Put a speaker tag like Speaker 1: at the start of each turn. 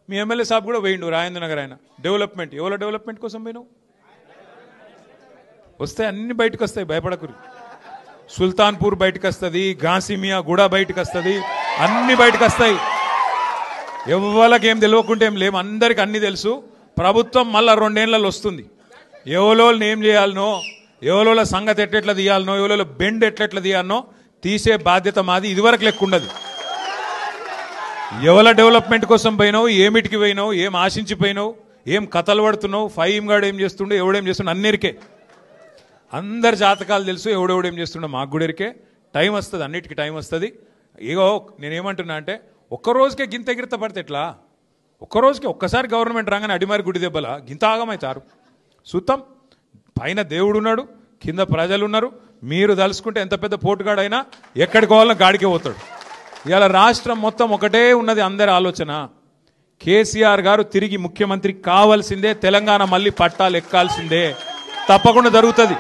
Speaker 1: మీ MLA సాబ్ కూడా పోయిండు రాజేంద్ర నగర్ ఆయన డెవలప్మెంట్ ఎవరో డెవలప్మెంట్ కోసం పోయినావు వస్తాయి అన్ని బయటకు వస్తాయి భయపడకురి సుల్తాన్పూర్ బయటకు వస్తుంది గాసిమియా గూడ బయటకు వస్తుంది అన్ని బయటకు వస్తాయి ఎవరికి ఏం తెలియకుంటే ఏం లేవు అందరికి అన్ని తెలుసు ప్రభుత్వం మళ్ళా 2 ఏళ్లలో వస్తుంది ఎవరోళ్ళని ఏం చేయాలనో ఎవరోళ్ళ సంగతి ఎట్లెట్లా తీయాలనో ఎవరోళ్ళ బెండ్ ఎట్లెట్లా తీయాలనో తీసే బాధ్యత మాది ఇదివరకు లెక్క ఉండదు ఎవల డెవలప్మెంట్ కోసం పోయినావు ఏమిటికి పోయినావు ఏం ఆశించిపోయినావు ఏం కథలు పడుతున్నావు ఫైమ్ గాడు ఏం చేస్తుండో ఎవడేం చేస్తుండో అన్నిరికే అందరి జాతకాలు తెలుసు ఎవడెవడేం చేస్తుండో మాకు కూడా ఎరికే టైం వస్తుంది అన్నిటికీ టైం వస్తుంది ఇగో నేనేమంటున్నా అంటే ఒక్కరోజుకే గింత ఎగిరిత పడితే ఎట్లా ఒక్కరోజుకే ఒక్కసారి గవర్నమెంట్ రాగానే అడిమారి గుడి దెబ్బల గింత ఆగమవుతారు సుత్తం పైన దేవుడు ఉన్నాడు కింద ప్రజలు ఉన్నారు మీరు తలుసుకుంటే ఎంత పెద్ద పోటుగాడైనా ఎక్కడికి పోవాలన్నా గాడికే పోతాడు ఇవాళ రాష్ట్రం మొత్తం ఒకటే ఉన్నది అందరి ఆలోచన కేసీఆర్ గారు తిరిగి ముఖ్యమంత్రి కావాల్సిందే తెలంగాణ మళ్ళీ పట్టాలు ఎక్కాల్సిందే తప్పకుండా జరుగుతుంది